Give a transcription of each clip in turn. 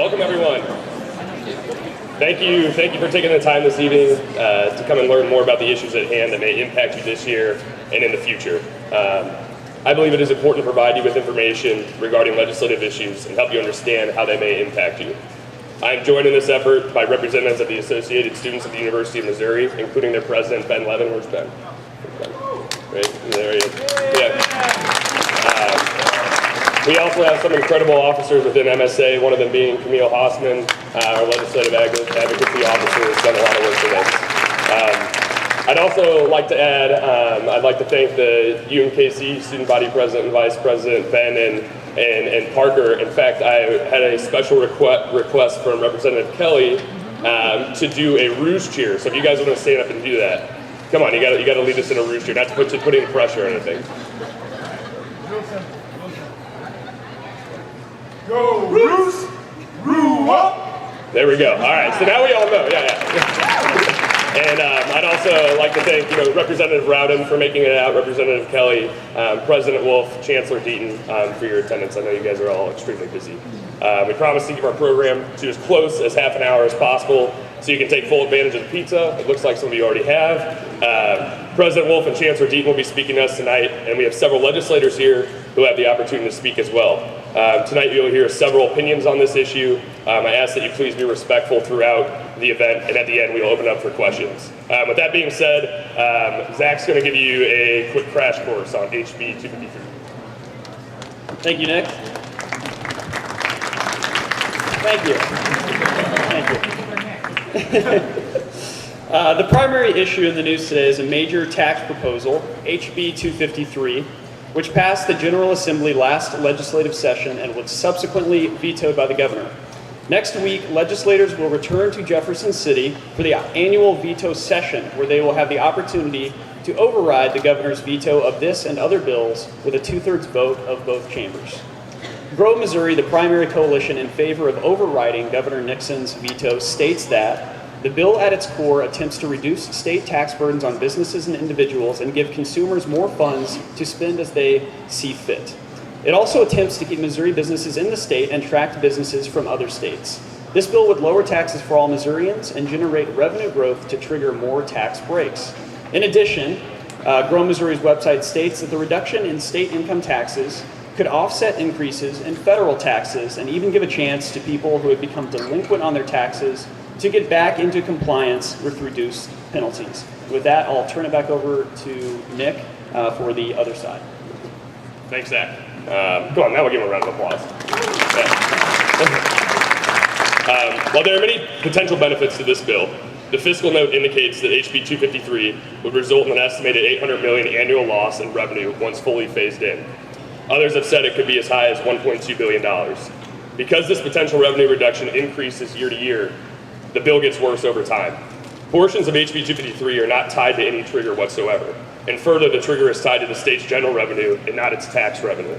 Welcome, everyone. Thank you for taking the time this evening to come and learn more about the issues at hand that may impact you this year and in the future. I believe it is important to provide you with information regarding legislative issues and help you understand how they may impact you. I am joined in this effort by representatives of the Associated Students of the University of Missouri, including their president, Ben Levin. Where's Ben? Right, there he is. Yeah. We also have some incredible officers within MSA, one of them being Camille Hossman, our legislative advocacy officer, who's done a lot of work for this. I'd also like to add, I'd like to thank the UMKC student body president and vice president, Ben and Parker. In fact, I had a special request from Representative Kelly to do a Rouge cheer. So if you guys want to stand up and do that, come on, you got to lead us in a Rouge cheer, not to put any pressure or anything. Go Roos! Roo up! There we go. All right, so now we all know. Yeah. And I'd also like to thank Representative Rowden for making it out, Representative Kelly, President Wolf, Chancellor Deaton for your attendance. I know you guys are all extremely busy. We promise to keep our program to as close as half an hour as possible so you can take full advantage of the pizza. It looks like some of you already have. President Wolf and Chancellor Deaton will be speaking to us tonight, and we have several legislators here who have the opportunity to speak as well. Tonight you'll hear several opinions on this issue. I ask that you please be respectful throughout the event, and at the end we'll open up for questions. With that being said, Zach's going to give you a quick crash course on HB253. Thank you, Nick. Thank you. The primary issue in the news today is a major tax proposal, HB253, which passed the General Assembly last legislative session and was subsequently vetoed by the governor. Next week, legislators will return to Jefferson City for the annual veto session, where they will have the opportunity to override the governor's veto of this and other bills with a 2/3 vote of both chambers. Grow Missouri, the primary coalition in favor of overriding Governor Nixon's veto, states that the bill at its core attempts to reduce state tax burdens on businesses and individuals and give consumers more funds to spend as they see fit. It also attempts to keep Missouri businesses in the state and attract businesses from other states. This bill would lower taxes for all Missourians and generate revenue growth to trigger more tax breaks. In addition, Grow Missouri's website states that the reduction in state income taxes could offset increases in federal taxes and even give a chance to people who have become delinquent on their taxes to get back into compliance with reduced penalties. With that, I'll turn it back over to Nick for the other side. Thanks, Zach. Go on, now we'll give him a round of applause. While there are many potential benefits to this bill, the fiscal note indicates that HB 253 would result in an estimated $800 million annual loss in revenue once fully phased in. Others have said it could be as high as $1.2 billion. Because this potential revenue reduction increases year to year, the bill gets worse over time. Portions of HB 253 are not tied to any trigger whatsoever. And further, the trigger is tied to the state's general revenue and not its tax revenue.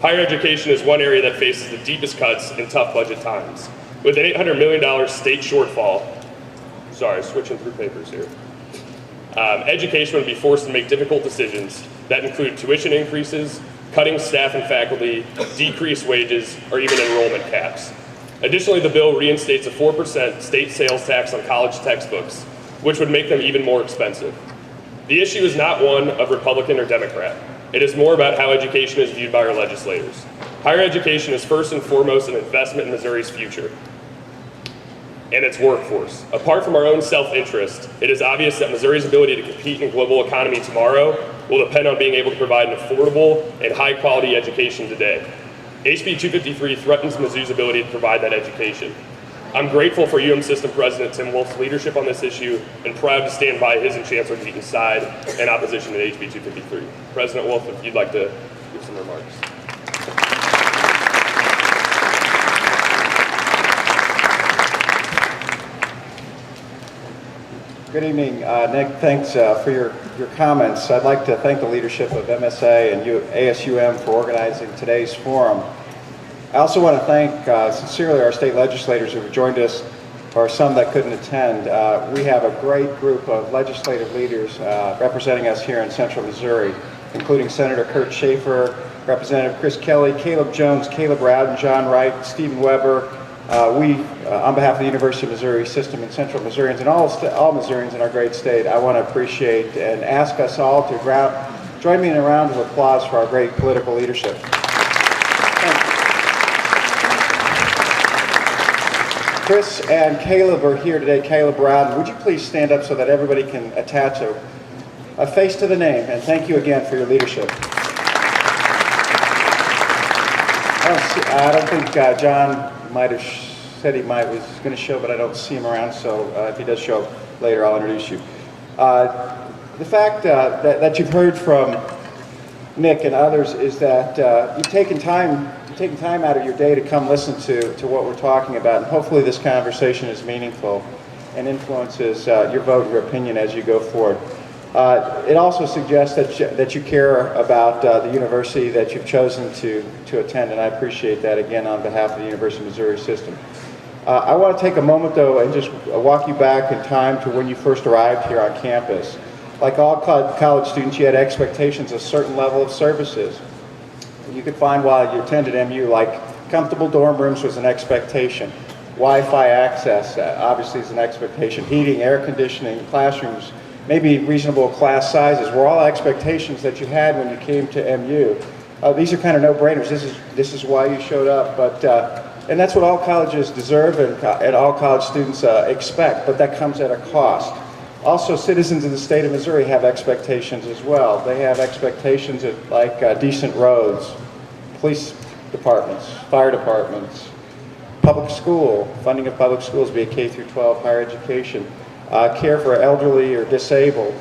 Higher education is one area that faces the deepest cuts in tough budget times. With an $800 million state shortfall, switching through papers here. Education would be forced to make difficult decisions that include tuition increases, cutting staff and faculty, decreased wages, or even enrollment caps. Additionally, the bill reinstates a 4% state sales tax on college textbooks, which would make them even more expensive. The issue is not one of Republican or Democrat. It is more about how education is viewed by our legislators. Higher education is first and foremost an investment in Missouri's future and its workforce. Apart from our own self-interest, it is obvious that Missouri's ability to compete in the global economy tomorrow will depend on being able to provide an affordable and high-quality education today. HB 253 threatens Mizzou's ability to provide that education. I'm grateful for UM System President Tim Wolf's leadership on this issue and proud to stand by his and Chancellor Deaton's side in opposition to HB 253. President Wolf, if you'd like to give some remarks. Good evening, Nick. Thanks for your comments. I'd like to thank the leadership of MSA and ASUM for organizing today's forum. I also want to thank sincerely our state legislators who have joined us, or some that couldn't attend. We have a great group of legislative leaders representing us here in Central Missouri, including Senator Kurt Schaefer, Representative Chris Kelly, Caleb Jones, Caleb Rowden, John Wright, Stephen Weber, On behalf of the University of Missouri System and Central Missourians and all Missourians in our great state, I want to appreciate and ask us all to join me in a round of applause for our great political leadership. Chris and Caleb are here today. Caleb Brown, would you please stand up so that everybody can attach a face to the name? And thank you again for your leadership. I don't think John might have said he was going to show, but I don't see him around, so if he does show up later, I'll introduce you. The fact that you've heard from Nick and others is that you've taken time out of your day to come listen to what we're talking about, and hopefully this conversation is meaningful and influences your vote and your opinion as you go forward. It also suggests that you care about the university that you've chosen to attend, and I appreciate that again on behalf of the University of Missouri System. I want to take a moment though and just walk you back in time to when you first arrived here on campus. Like all college students, you had expectations of a certain level of services. You could find while you attended MU, like comfortable dorm rooms was an expectation. Wi-Fi access obviously is an expectation. Heating, air conditioning, classrooms, maybe reasonable class sizes were all expectations that you had when you came to MU. These are kind of no-brainers. This is why you showed up, and that's what all colleges deserve and all college students expect, but that comes at a cost. Also, citizens of the state of Missouri have expectations as well. They have expectations of like decent roads, police departments, fire departments, public school, funding of public schools, be it K through 12, higher education, care for elderly or disabled,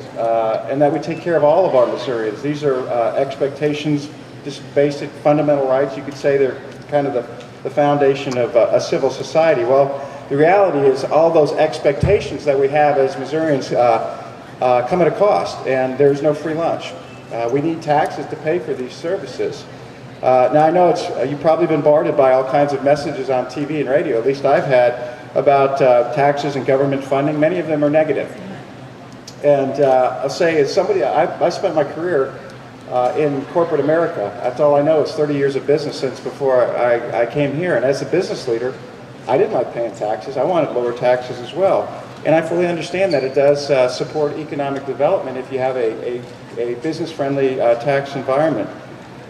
and that we take care of all of our Missourians. These are expectations, just basic fundamental rights. You could say they're kind of the foundation of a civil society. Well, the reality is all those expectations that we have as Missourians come at a cost, and there's no free lunch. We need taxes to pay for these services. Now I know you've probably been bombarded by all kinds of messages on TV and radio, at least I've had, about taxes and government funding. Many of them are negative. And I'll say as somebody, I spent my career in corporate America. That's all I know is 30 years of business since before I came here. And as a business leader, I didn't like paying taxes. I wanted lower taxes as well. And I fully understand that it does support economic development if you have a business-friendly tax environment.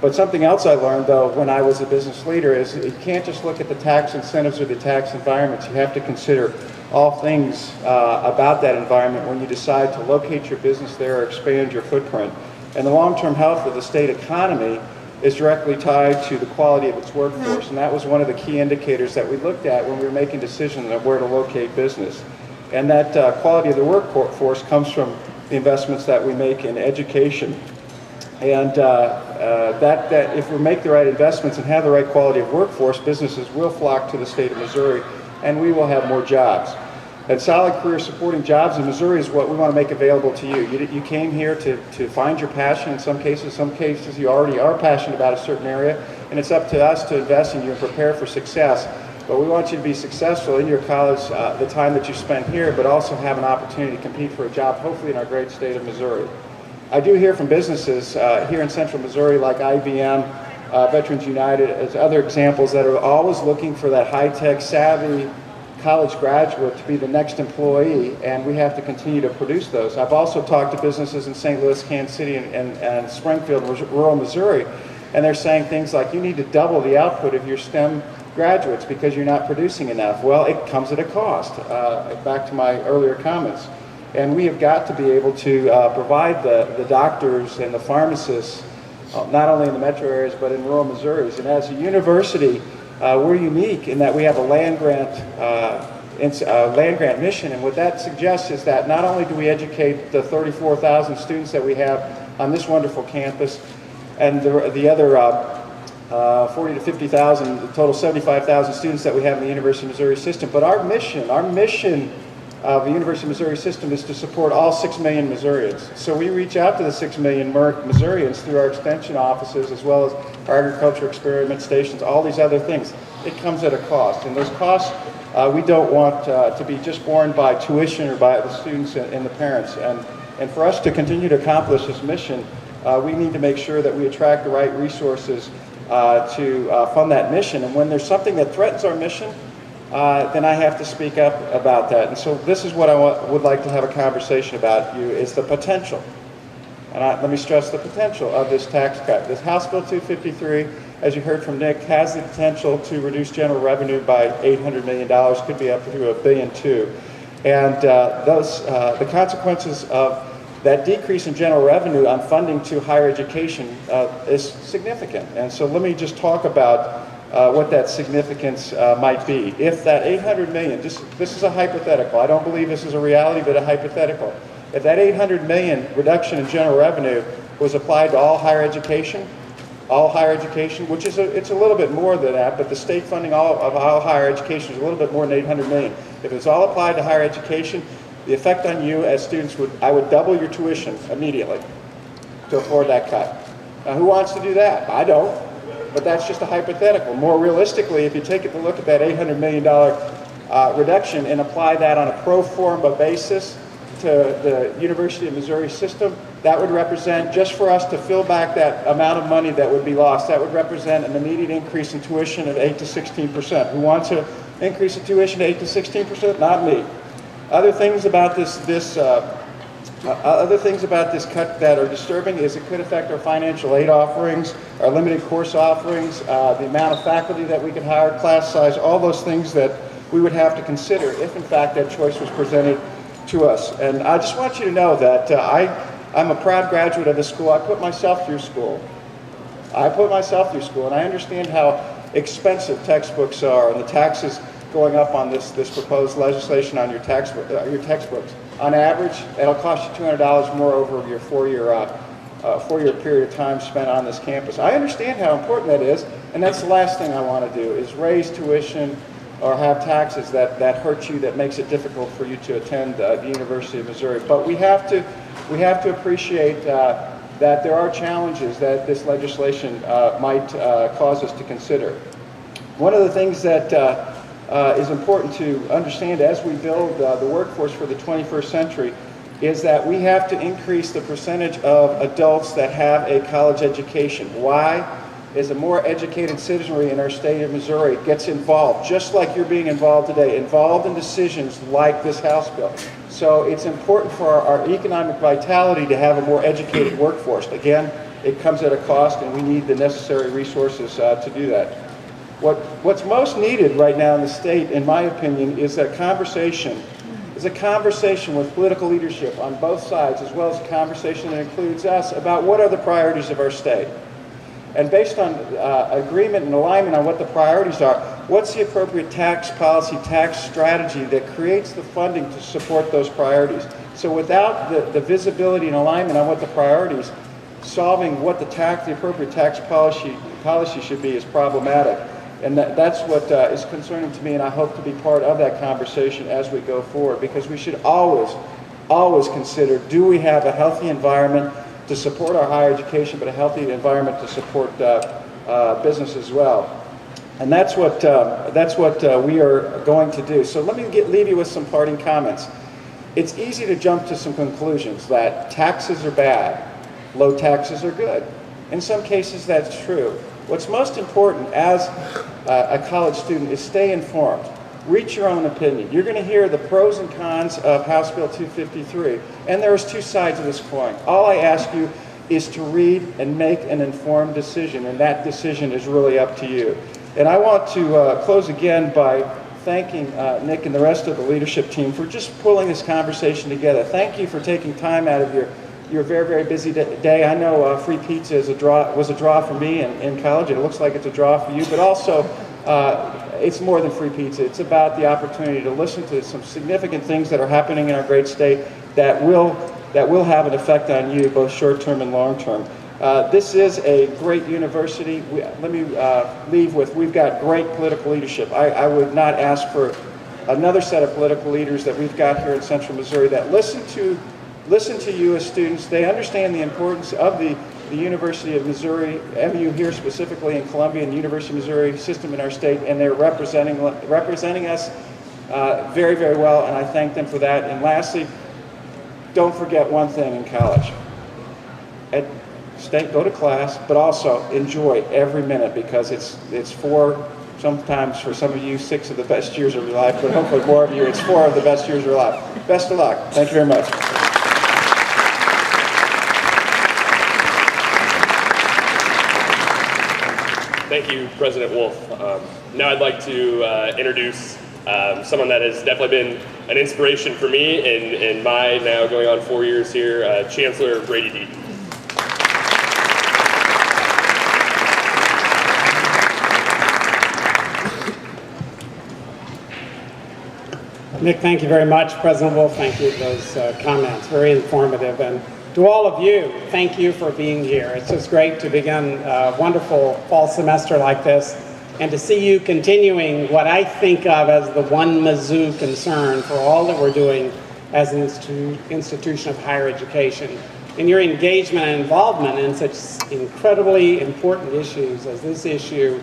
But something else I learned, though, when I was a business leader is you can't just look at the tax incentives or the tax environments. You have to consider all things about that environment when you decide to locate your business there or expand your footprint. And the long-term health of the state economy is directly tied to the quality of its workforce. And that was one of the key indicators that we looked at when we were making decisions on where to locate business. And that quality of the workforce comes from the investments that we make in education. And that if we make the right investments and have the right quality of workforce, businesses will flock to the state of Missouri, and we will have more jobs. And solid career supporting jobs in Missouri is what we want to make available to you. You came here to find your passion. In some cases you already are passionate about a certain area, and it's up to us to invest in you and prepare for success. But we want you to be successful in your college, the time that you spend here, but also have an opportunity to compete for a job, hopefully in our great state of Missouri. I do hear from businesses here in central Missouri like IBM, Veterans United, as other examples that are always looking for that high-tech, savvy college graduate to be the next employee, and we have to continue to produce those. I've also talked to businesses in St. Louis, Kansas City, and Springfield, rural Missouri, and they're saying things like, you need to double the output of your STEM graduates because you're not producing enough. Well, it comes at a cost, back to my earlier comments. And we have got to be able to provide the doctors and the pharmacists, not only in the metro areas, but in rural Missouri. And as a university, we're unique in that we have a land grant mission. And what that suggests is that not only do we educate the 34,000 students that we have on this wonderful campus, and the other 40 to 50,000, the total 75,000 students that we have in the University of Missouri system, but our mission of the University of Missouri system is to support all 6 million Missourians. So we reach out to the 6 million Missourians through our extension offices as well as our agriculture experiment stations, all these other things. It comes at a cost, and those costs we don't want to be just borne by tuition or by the students and the parents. And for us to continue to accomplish this mission, we need to make sure that we attract the right resources to fund that mission. And when there's something that threatens our mission, then I have to speak up about that. And so this is what I would like to have a conversation about you, is the potential. And let me stress the potential of this tax cut. This House Bill 253, as you heard from Nick, has the potential to reduce general revenue by $800 million, could be up to $1.2 billion. And the consequences of that decrease in general revenue on funding to higher education is significant. And so let me just talk about what that significance might be. If that $800 million, this is a hypothetical, I don't believe this is a reality, but a hypothetical. If that $800 million reduction in general revenue was applied to all higher education, which is it's a little bit more than that, but the state funding of all higher education is a little bit more than $800 million. If it's all applied to higher education, the effect on you as students I would double your tuition immediately to afford that cut. Now, who wants to do that? I don't, but that's just a hypothetical. More realistically, if you take a look at that $800 million reduction and apply that on a pro forma basis to the University of Missouri system, that would represent, just for us to fill back that amount of money that would be lost, that would represent an immediate increase in tuition of 8 to 16%. Who wants to increase the tuition to 8 to 16%? Not me. Other things about this cut that are disturbing is it could affect our financial aid offerings, our limited course offerings, the amount of faculty that we could hire, class size, all those things that we would have to consider if in fact that choice was presented to us. And I just want you to know that I'm a proud graduate of the school. I put myself through school. And I understand how expensive textbooks are and the taxes going up on this proposed legislation on your textbooks. On average, it'll cost you $200 more over your four-year period of time spent on this campus. I understand how important that is, and that's the last thing I want to do, is raise tuition or have taxes that hurt you, that makes it difficult for you to attend the University of Missouri. But we have to appreciate that there are challenges that this legislation might cause us to consider. One of the things that is important to understand as we build the workforce for the 21st century is that we have to increase the percentage of adults that have a college education. Why? Is a more educated citizenry in our state of Missouri gets involved, just like you're being involved today, involved in decisions like this House bill. So it's important for our economic vitality to have a more educated workforce. Again, it comes at a cost, and we need the necessary resources to do that. What's most needed right now in the state, in my opinion, is a conversation with political leadership on both sides, as well as a conversation that includes us about what are the priorities of our state. And based on agreement and alignment on what the priorities are, what's the appropriate tax policy, tax strategy that creates the funding to support those priorities? So without the visibility and alignment on what the priorities, solving what the appropriate tax policy should be is problematic. And that's what is concerning to me, and I hope to be part of that conversation as we go forward, because we should always consider, do we have a healthy environment to support our higher education, but a healthy environment to support business as well. And that's what we are going to do. So let me leave you with some parting comments. It's easy to jump to some conclusions that taxes are bad, low taxes are good. In some cases, that's true. What's most important as a college student is stay informed. Reach your own opinion. You're going to hear the pros and cons of House Bill 253, and there's two sides of this coin. All I ask you is to read and make an informed decision, and that decision is really up to you. And I want to close again by thanking Nick and the rest of the leadership team for just pulling this conversation together. Thank you for taking time out of your very, very busy day. I know free pizza was a draw for me in college, and it looks like it's a draw for you, but also it's more than free pizza. It's about the opportunity to listen to some significant things that are happening in our great state that will have an effect on you, both short-term and long-term. This is a great university. Let me leave with, we've got great political leadership. I would not ask for another set of political leaders that we've got here in Central Missouri that listen to you as students. They understand the importance of the University of Missouri, MU here specifically in Columbia, and the University of Missouri system in our state, and they're representing us very, very well, and I thank them for that. And lastly, don't forget one thing in college. Go to class, but also enjoy every minute, because it's for sometimes for some of you 6 of the best years of your life, but hopefully more of you, it's 4 of the best years of your life. Best of luck. Thank you very much. Thank you, President Wolf. Now I'd like to introduce someone that has definitely been an inspiration for me in my now going on 4 years here, Chancellor Brady Deaton. Nick, thank you very much. President Wolf, thank you for those comments. Very informative. And to all of you, thank you for being here. It's just great to begin a wonderful fall semester like this and to see you continuing what I think of as the one Mizzou concern for all that we're doing as an institution of higher education. And your engagement and involvement in such incredibly important issues as this issue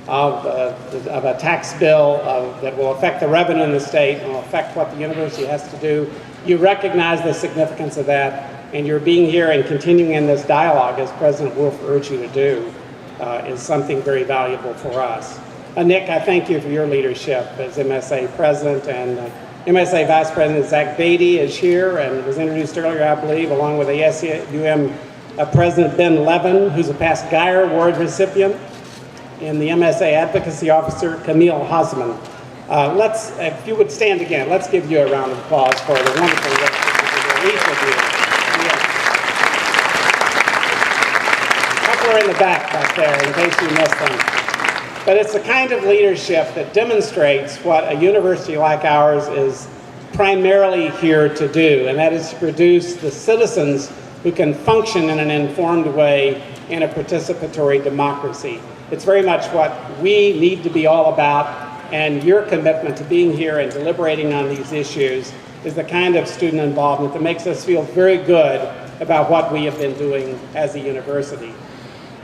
of a tax bill that will affect the revenue in the state and will affect what the university has to do. You recognize the significance of that, and you're being here and continuing in this dialogue, as President Wolf urged you to do, is something very valuable for us. Nick, I thank you for your leadership as MSA President, and MSA Vice President Zach Beatty is here and was introduced earlier, I believe, along with ASUM President Ben Levin, who's a past Geyer Award recipient, and the MSA Advocacy Officer, Camille Hosman. If you would stand again, let's give you a round of applause for the wonderful work that you do, each of you. A couple are in the back there, in case you missed them. But it's the kind of leadership that demonstrates what a university like ours is primarily here to do, and that is to produce the citizens who can function in an informed way in a participatory democracy. It's very much what we need to be all about, and your commitment to being here and deliberating on these issues is the kind of student involvement that makes us feel very good about what we have been doing as a university.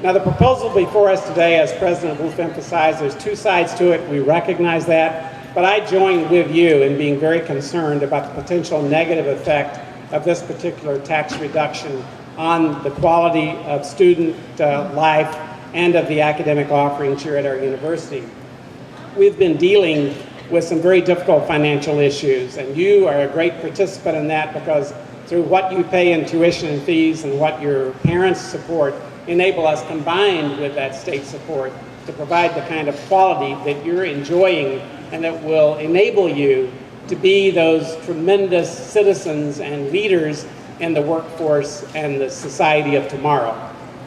Now, the proposal before us today, as President Wolf emphasized, there's 2 sides to it. We recognize that, but I join with you in being very concerned about the potential negative effect of this particular tax reduction on the quality of student life and of the academic offerings here at our university. We've been dealing with some very difficult financial issues, and you are a great participant in that because through what you pay in tuition and fees and what your parents support enable us, combined with that state support, to provide the kind of quality that you're enjoying and that will enable you to be those tremendous citizens and leaders in the workforce and the society of tomorrow.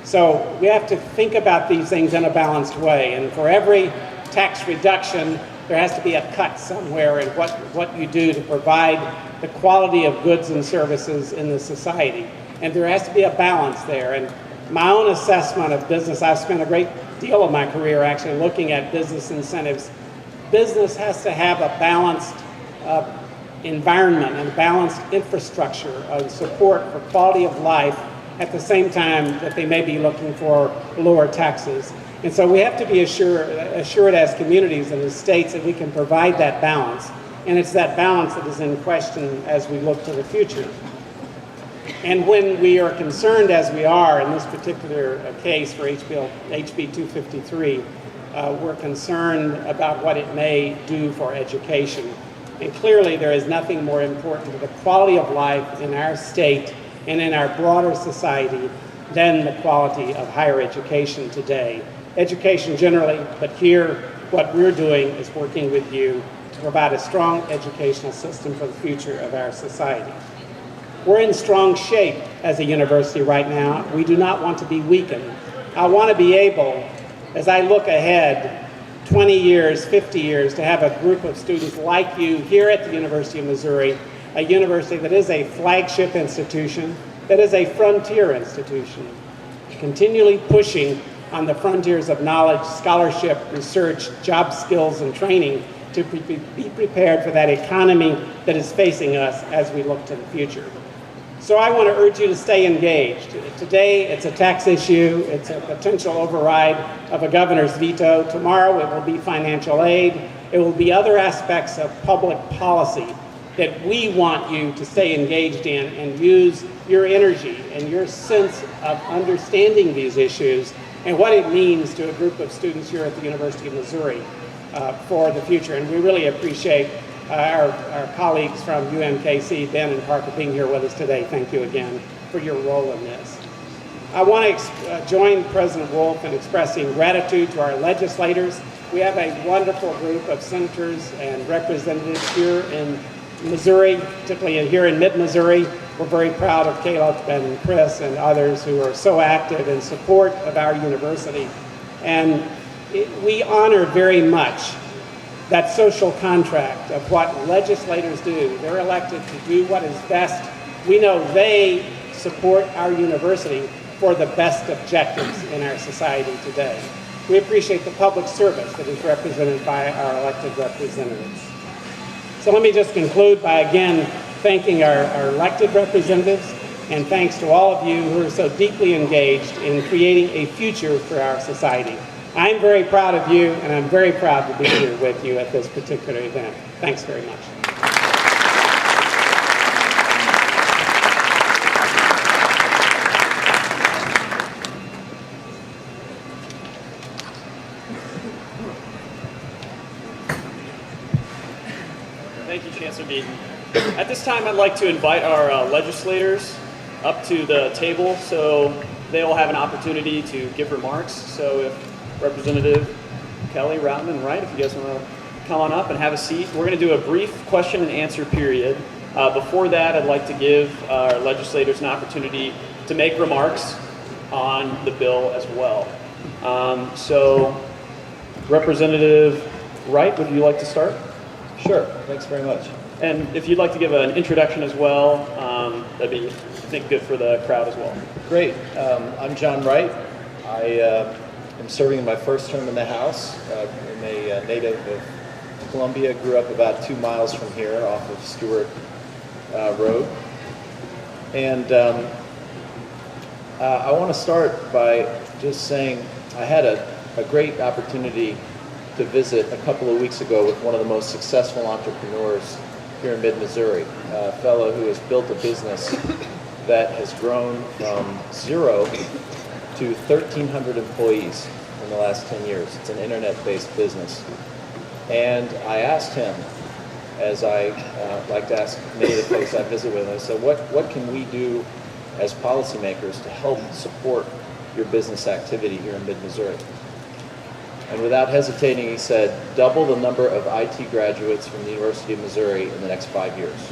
So we have to think about these things in a balanced way, and for every tax reduction, there has to be a cut somewhere in what you do to provide the quality of goods and services in the society. And there has to be a balance there. And my own assessment of business, I've spent a great deal of my career actually looking at business incentives. Business has to have a balanced environment and balanced infrastructure of support for quality of life at the same time that they may be looking for lower taxes. And so we have to be assured as communities and as states that we can provide that balance. And it's that balance that is in question as we look to the future. And when we are concerned, as we are in this particular case for HB253, we're concerned about what it may do for education. And clearly there is nothing more important to the quality of life in our state and in our broader society than the quality of higher education today. Education generally, but here what we're doing is working with you to provide a strong educational system for the future of our society. We're in strong shape as a university right now. We do not want to be weakened. I want to be able, as I look ahead 20 years, 50 years, to have a group of students like you here at the University of Missouri, a university that is a flagship institution, that is a frontier institution, continually pushing on the frontiers of knowledge, scholarship, research, job skills, and training to be prepared for that economy that is facing us as we look to the future. So I want to urge you to stay engaged. Today, it's a tax issue. It's a potential override of a governor's veto. Tomorrow, it will be financial aid. It will be other aspects of public policy that we want you to stay engaged in and use your energy and your sense of understanding these issues and what it means to a group of students here at the University of Missouri. for the future. And we really appreciate our colleagues from UMKC, Ben and Parker, being here with us today. Thank you again for your role in this. I want to join President Wolf in expressing gratitude to our legislators. We have a wonderful group of senators and representatives here in Missouri, particularly here in mid-Missouri. We're very proud of Caleb and Chris and others who are so active in support of our university. And we honor very much that social contract of what legislators do. They're elected to do what is best. We know they support our university for the best objectives in our society today. We appreciate the public service that is represented by our elected representatives. So let me just conclude by again thanking our elected representatives, and thanks to all of you who are so deeply engaged in creating a future for our society. I'm very proud of you, and I'm very proud to be here with you at this particular event. Thanks very much. Thank you, Chancellor Deaton. At this time, I'd like to invite our legislators up to the table so they will have an opportunity to give remarks. So if Representative Kelly, Rowden, and Wright, if you guys want to come on up and have a seat. We're going to do a brief question and answer period. Before that, I'd like to give our legislators an opportunity to make remarks on the bill as well. So, Representative Wright, would you like to start? Sure, thanks very much. And if you'd like to give an introduction as well, that'd be, I think, good for the crowd as well. Great. I'm John Wright. I am serving in my first term in the House. I'm a native of Columbia, grew up about 2 miles from here off of Stewart Road. And I want to start by just saying I had a great opportunity to visit a couple of weeks ago with one of the most successful entrepreneurs here in mid-Missouri, a fellow who has built a business that has grown from 0 to 1,300 employees in the last 10 years. It's an internet-based business. And I asked him, as I like to ask many of the folks I visit with, I said, what can we do as policymakers to help support your business activity here in mid-Missouri? And without hesitating, he said, double the number of IT graduates from the University of Missouri in the next 5 years.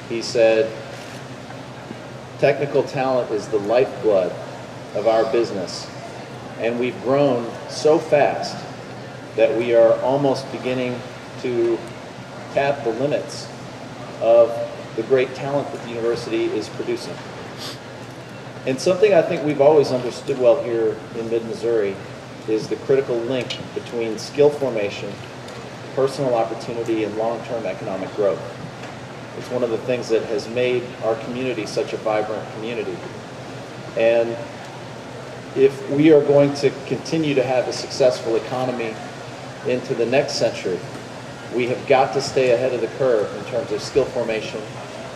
He said, technical talent is the lifeblood of our business, and we've grown so fast that we are almost beginning to tap the limits of the great talent that the university is producing. And something I think we've always understood well here in mid-Missouri is the critical link between skill formation, personal opportunity, and long-term economic growth. It's one of the things that has made our community such a vibrant community. And if we are going to continue to have a successful economy into the next century, we have got to stay ahead of the curve in terms of skill formation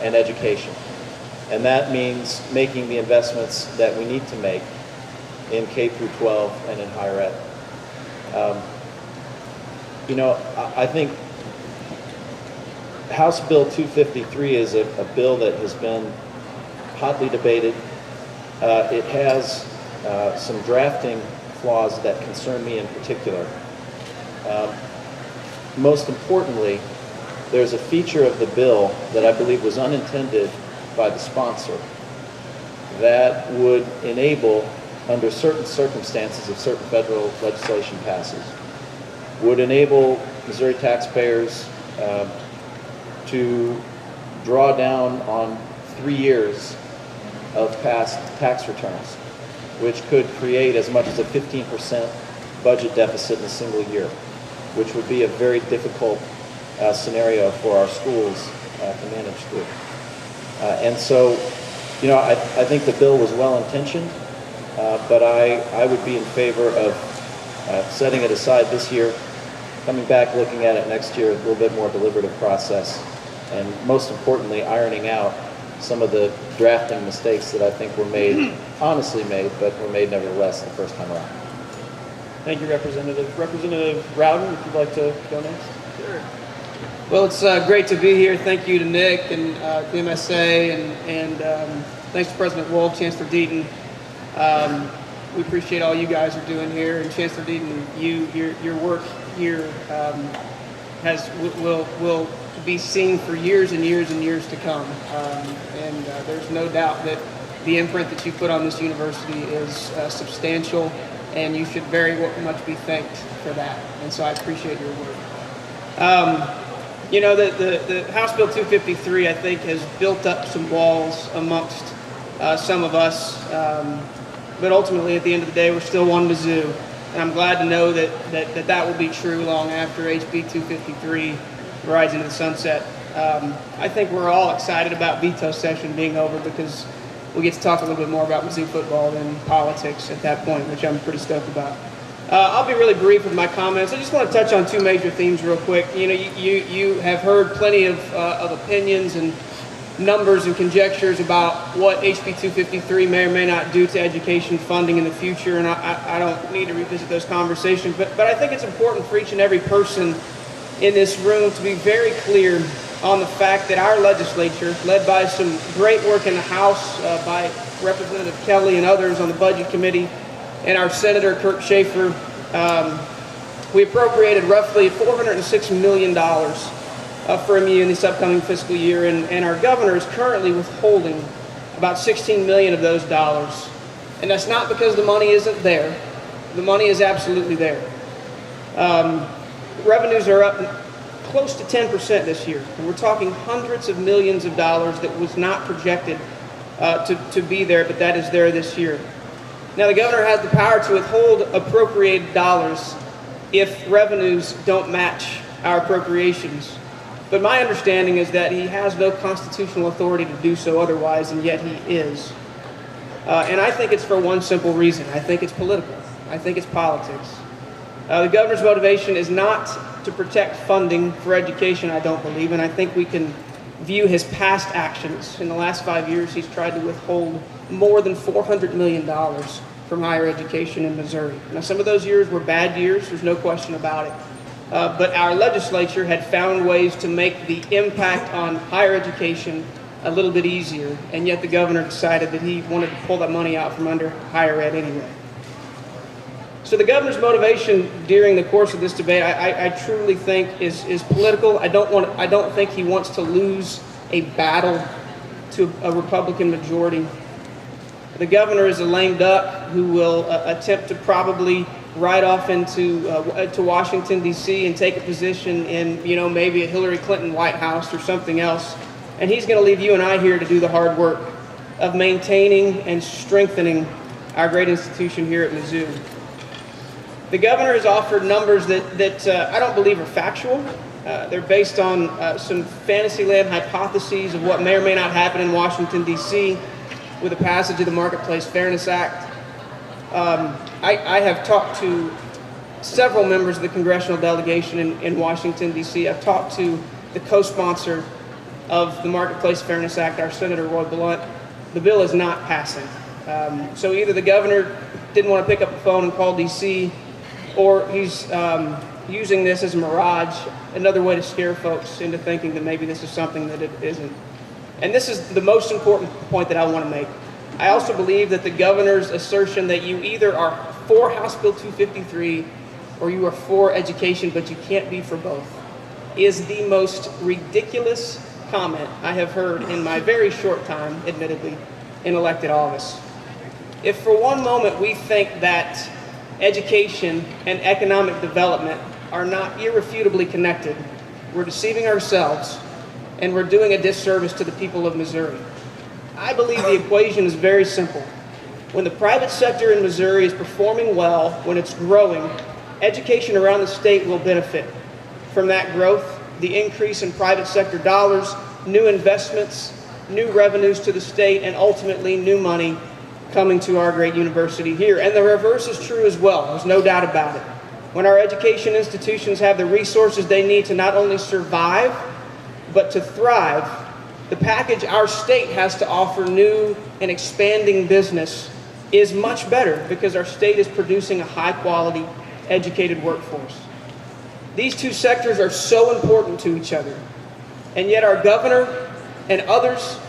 and education. And that means making the investments that we need to make in K through 12 and in higher ed. I think House Bill 253 is a bill that has been hotly debated. It has some drafting flaws that concern me in particular. Most importantly, there's a feature of the bill that I believe was unintended by the sponsor that would enable, under certain circumstances, if certain federal legislation passes, would enable Missouri taxpayers to draw down on 3 years of past tax returns, which could create as much as a 15% budget deficit in a single year, which would be a very difficult scenario for our schools to manage through. And so, I think the bill was well-intentioned, but I would be in favor of setting it aside this year, coming back, looking at it next year, a little bit more deliberative process, and most importantly, ironing out some of the drafting mistakes that I think were made, honestly made, but were made nevertheless the first time around. Thank you, Representative. Representative Rowden, if you'd like to go next. Well, it's great to be here. Thank you to Nick and the MSA, and thanks to President Wolf, Chancellor Deaton. We appreciate all you guys are doing here, and Chancellor Deaton, your work here will be seen for years and years and years to come. And there's no doubt that the imprint that you put on this university is substantial, and you should very much be thanked for that. And so I appreciate your work. You know, the House Bill 253, I think, has built up some walls amongst some of us. But ultimately, at the end of the day, we're still one Mizzou. And I'm glad to know that will be true long after HB 253 rides into the sunset. I think we're all excited about veto session being over because we get to talk a little bit more about Mizzou football than politics at that point, which I'm pretty stoked about. I'll be really brief with my comments. I just want to touch on two major themes real quick. You know, you have heard plenty of opinions and numbers and conjectures about what HB 253 may or may not do to education funding in the future, and I don't need to revisit those conversations, but I think it's important for each and every person in this room to be very clear on the fact that our legislature, led by some great work in the House by Representative Kelly and others on the Budget Committee, and our Senator Kirk Schaefer, we appropriated roughly $406 million for MU in this upcoming fiscal year, and our governor is currently withholding about $16 million of those dollars. And that's not because the money isn't there. The money is absolutely there. Revenues are up close to 10% this year, and we're talking hundreds of millions of dollars that was not projected to be there, but that is there this year. Now, the governor has the power to withhold appropriated dollars if revenues don't match our appropriations. But my understanding is that he has no constitutional authority to do so otherwise, and yet he is. And I think it's for one simple reason. I think it's political. I think it's politics. The governor's motivation is not to protect funding for education, I don't believe, and I think we can view his past actions. In the last 5 years, he's tried to withhold more than $400 million from higher education in Missouri. Now, some of those years were bad years, there's no question about it. But our legislature had found ways to make the impact on higher education a little bit easier, and yet the governor decided that he wanted to pull that money out from under higher ed anyway. So the governor's motivation during the course of this debate, I truly think is political. I don't think he wants to lose a battle to a Republican majority. The governor is a lame duck who will attempt to probably ride off to Washington, D.C. and take a position in, maybe a Hillary Clinton White House or something else. And he's going to leave you and I here to do the hard work of maintaining and strengthening our great institution here at Mizzou. The governor has offered numbers that I don't believe are factual. They're based on some fantasyland hypotheses of what may or may not happen in Washington, D.C. with the passage of the Marketplace Fairness Act. I have talked to several members of the congressional delegation in Washington, D.C. I've talked to the co-sponsor of the Marketplace Fairness Act, our Senator Roy Blunt. The bill is not passing. So either the governor didn't want to pick up the phone and call D.C., or he's using this as a mirage, another way to scare folks into thinking that maybe this is something that it isn't. And this is the most important point that I want to make. I also believe that the governor's assertion that you either are for House Bill 253 or you are for education, but you can't be for both, is the most ridiculous comment I have heard in my very short time, admittedly, in elected office. If for one moment we think that education and economic development are not irrefutably connected, we're deceiving ourselves and we're doing a disservice to the people of Missouri. I believe the equation is very simple. When the private sector in Missouri is performing well, when it's growing, education around the state will benefit from that growth, the increase in private sector dollars, new investments, new revenues to the state, and ultimately new money coming to our great university here. And the reverse is true as well. There's no doubt about it. When our education institutions have the resources they need to not only survive, but to thrive, the package our state has to offer new and expanding business is much better because our state is producing a high quality, educated workforce. These two sectors are so important to each other, and yet our governor and others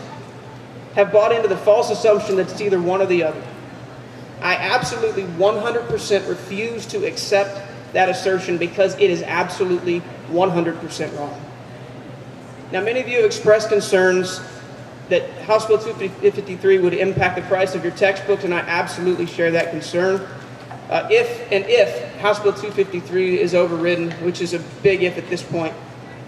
have bought into the false assumption that it's either one or the other. I absolutely 100% refuse to accept that assertion because it is absolutely 100% wrong. Now, many of you have expressed concerns that House Bill 253 would impact the price of your textbooks, and I absolutely share that concern. If House Bill 253 is overridden, which is a big if at this point,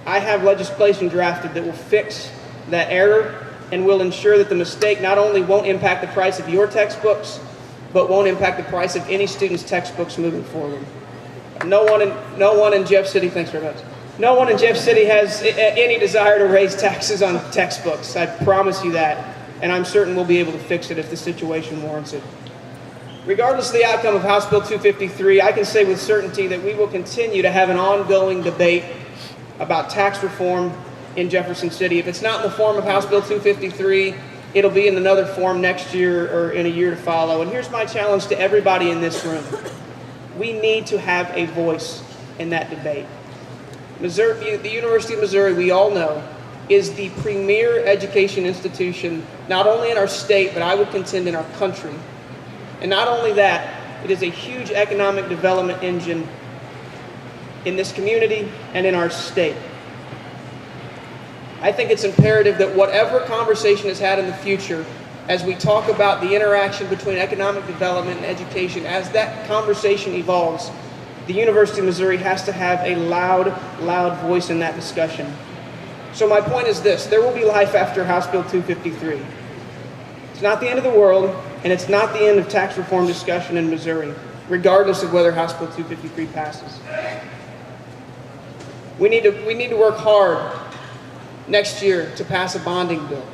I have legislation drafted that will fix that error and will ensure that the mistake not only won't impact the price of your textbooks, but won't impact the price of any student's textbooks moving forward. No one in Jeff City, thanks very much. No one in Jeff City has any desire to raise taxes on textbooks. I promise you that, and I'm certain we'll be able to fix it if the situation warrants it. Regardless of the outcome of House Bill 253, I can say with certainty that we will continue to have an ongoing debate about tax reform in Jefferson City. If it's not in the form of House Bill 253, it'll be in another form next year or in a year to follow. And here's my challenge to everybody in this room. We need to have a voice in that debate. Missouri, the University of Missouri, we all know, is the premier education institution, not only in our state, but I would contend in our country. And not only that, it is a huge economic development engine in this community and in our state. I think it's imperative that whatever conversation is had in the future, as we talk about the interaction between economic development and education, as that conversation evolves, the University of Missouri has to have a loud voice in that discussion. So my point is this: there will be life after House Bill 253. It's not the end of the world, and it's not the end of tax reform discussion in Missouri, regardless of whether House Bill 253 passes. We need to work hard next year to pass a bonding bill.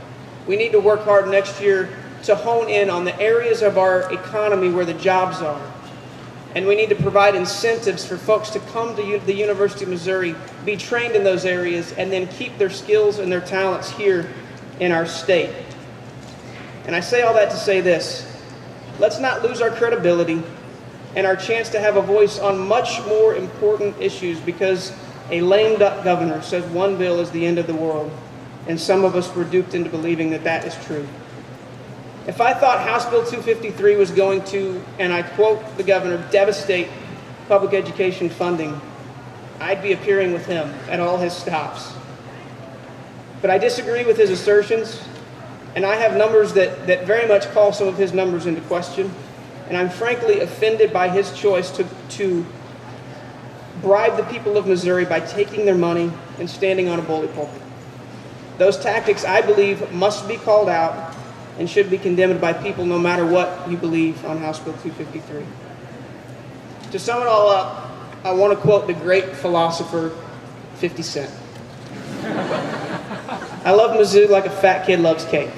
We need to work hard next year to hone in on the areas of our economy where the jobs are. And we need to provide incentives for folks to come to the University of Missouri, be trained in those areas, and then keep their skills and their talents here in our state. And I say all that to say this: let's not lose our credibility and our chance to have a voice on much more important issues because a lame duck governor says one bill is the end of the world, and some of us were duped into believing that that is true. If I thought House Bill 253 was going to, and I quote the governor, devastate public education funding, I'd be appearing with him at all his stops. But I disagree with his assertions, and I have numbers that very much call some of his numbers into question, and I'm frankly offended by his choice to bribe the people of Missouri by taking their money and standing on a bully pulpit. Those tactics, I believe, must be called out and should be condemned by people no matter what you believe on House Bill 253. To sum it all up, I want to quote the great philosopher 50 Cent. I love Mizzou like a fat kid loves cake.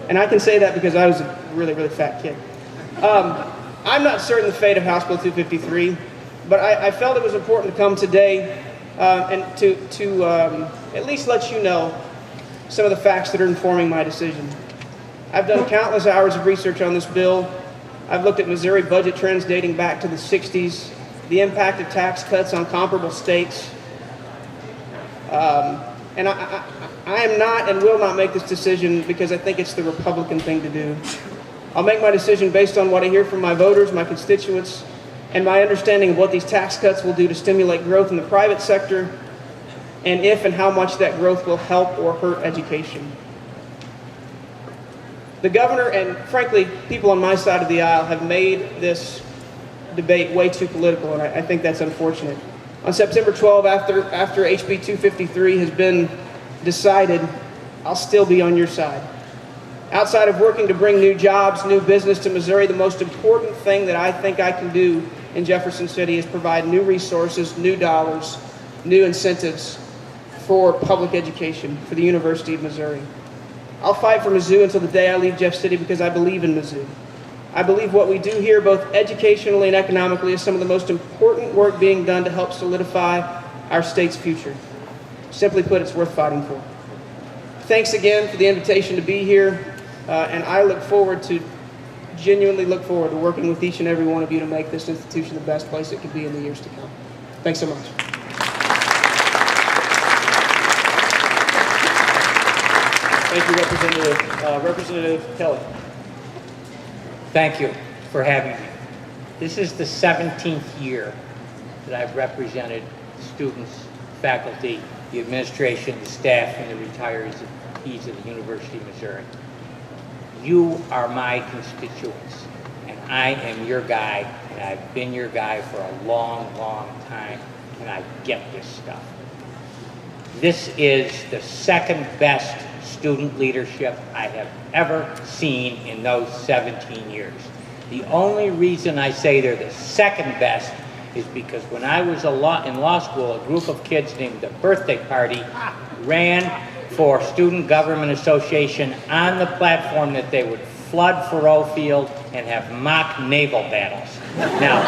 And I can say that because I was a really, really fat kid. I'm not certain the fate of House Bill 253, but I felt it was important to come today and to at least let you know some of the facts that are informing my decision. I've done countless hours of research on this bill. I've looked at Missouri budget trends dating back to the 60s, the impact of tax cuts on comparable states. And I am not and will not make this decision because I think it's the Republican thing to do. I'll make my decision based on what I hear from my voters, my constituents, and my understanding of what these tax cuts will do to stimulate growth in the private sector, and if and how much that growth will help or hurt education. The governor and, frankly, people on my side of the aisle have made this debate way too political, and I think that's unfortunate. On September 12, after HB 253 has been decided, I'll still be on your side. Outside of working to bring new jobs, new business to Missouri, the most important thing that I think I can do in Jefferson City is provide new resources, new dollars, new incentives for public education, for the University of Missouri. I'll fight for Mizzou until the day I leave Jeff City because I believe in Mizzou. I believe what we do here, both educationally and economically, is some of the most important work being done to help solidify our state's future. Simply put, it's worth fighting for. Thanks again for the invitation to be here, and I look forward to genuinely look forward to working with each and every one of you to make this institution the best place it can be in the years to come. Thanks so much. Thank you, Representative. Representative Kelly. Thank you for having me. This is the 17th year that I've represented students, faculty, the administration, the staff, and the retirees of the University of Missouri. You are my constituents, and I am your guy, and I've been your guy for a long, long time, and I get this stuff. This is the second best student leadership I have ever seen in those 17 years. The only reason I say they're the second best is because when I was in law school, a group of kids named the Birthday Party ran for Student Government Association on the platform that they would flood Faroe Field and have mock naval battles. Now,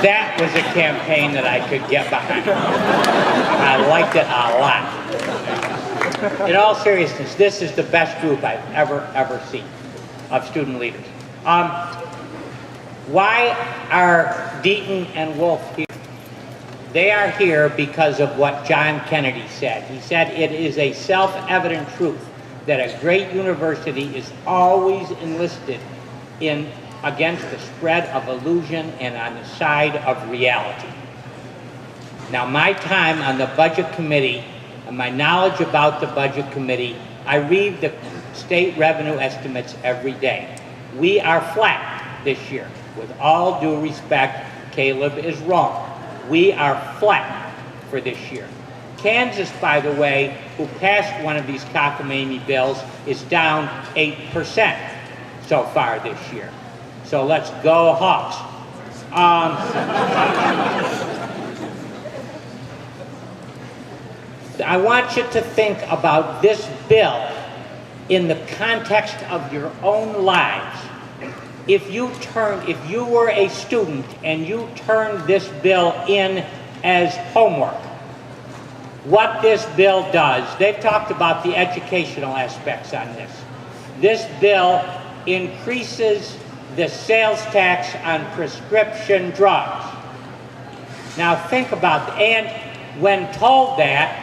that was a campaign that I could get behind. I liked it a lot. In all seriousness, this is the best group I've ever seen of student leaders. Why are Deaton and Wolf here? They are here because of what John Kennedy said. He said it is a self-evident truth that a great university is always enlisted against the spread of illusion and on the side of reality. Now, my time on the Budget Committee and my knowledge about the Budget Committee, I read the state revenue estimates every day. We are flat this year. With all due respect, Caleb is wrong. We are flat for this year. Kansas, by the way, who passed one of these cockamamie bills, is down 8% so far this year. So let's go Hawks. I want you to think about this bill in the context of your own lives. If you were a student and you turned this bill in as homework, what this bill does, they've talked about the educational aspects on this. This bill increases the sales tax on prescription drugs. Now think about that. And when told that,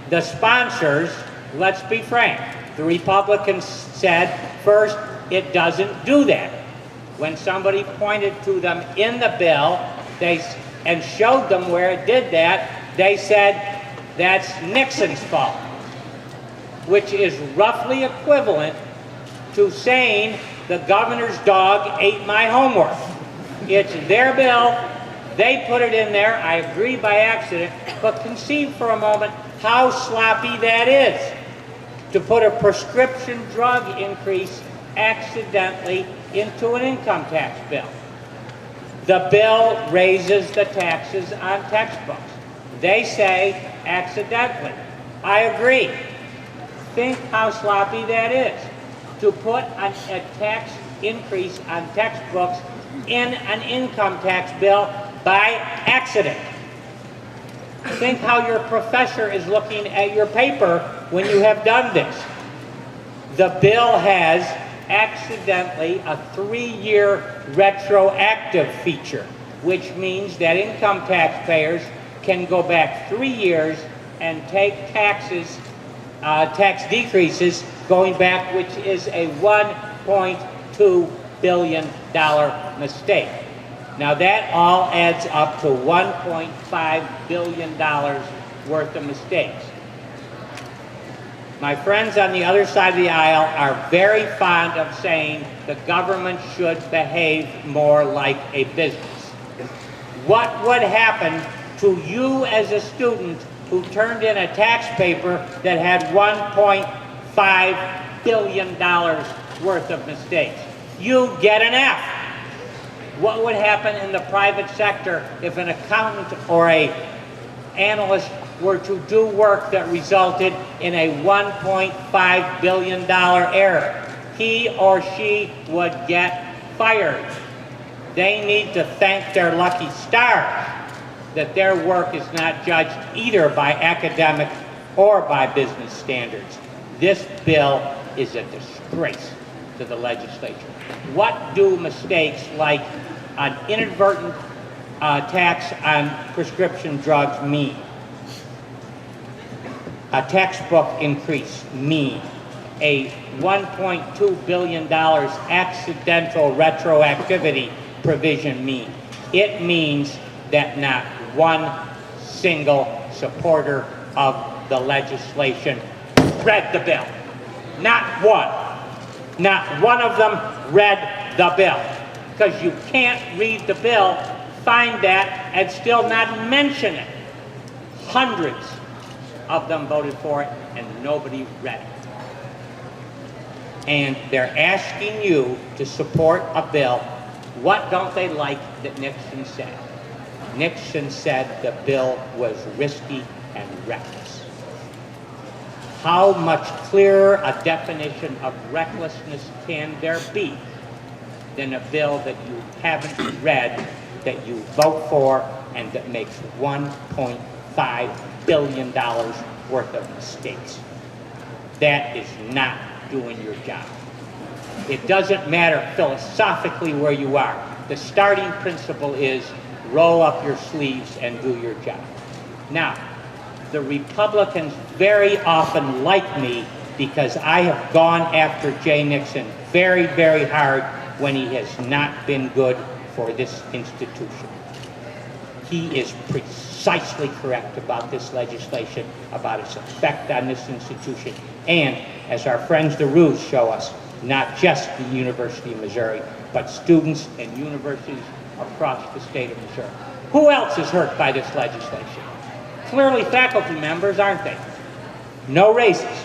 the sponsors, let's be frank, the Republicans said, first, it doesn't do that. When somebody pointed to them in the bill and showed them where it did that, they said, that's Nixon's fault, which is roughly equivalent to saying the governor's dog ate my homework. It's their bill, they put it in there, I agree by accident, but conceive for a moment how sloppy that is to put a prescription drug increase accidentally into an income tax bill. The bill raises the taxes on textbooks. They say accidentally. I agree. Think how sloppy that is to put a tax increase on textbooks in an income tax bill by accident. Think how your professor is looking at your paper when you have done this. The bill has accidentally a 3-year retroactive feature, which means that income taxpayers can go back 3 years and take tax decreases going back, which is a $1.2 billion mistake. Now that all adds up to $1.5 billion worth of mistakes. My friends on the other side of the aisle are very fond of saying the government should behave more like a business. What would happen to you as a student who turned in a tax paper that had $1.5 billion worth of mistakes? You'd get an F. What would happen in the private sector if an accountant or an analyst were to do work that resulted in a $1.5 billion error? He or she would get fired. They need to thank their lucky stars that their work is not judged either by academic or by business standards. This bill is a disgrace to the legislature. what do mistakes like an inadvertent tax on prescription drugs mean? A textbook increase mean? A $1.2 billion accidental retroactivity provision mean? It means that not one single supporter of the legislation read the bill. Not one. Not one of them read the bill. Because you can't read the bill, find that, and still not mention it. Hundreds of them voted for it, and nobody read it. And they're asking you to support a bill. What don't they like that Nixon said? Nixon said the bill was risky and reckless. How much clearer a definition of recklessness can there be than a bill that you haven't read, that you vote for, and that makes $1.5 billion worth of mistakes? That is not doing your job. It doesn't matter philosophically where you are. The starting principle is roll up your sleeves and do your job. Now, the Republicans very often like me because I have gone after Jay Nixon very, very hard when he has not been good for this institution. He is precisely correct about this legislation, about its effect on this institution, and, as our friends the Roos show us, not just the University of Missouri, but students and universities across the state of Missouri. Who else is hurt by this legislation? Clearly faculty members, aren't they? No raises.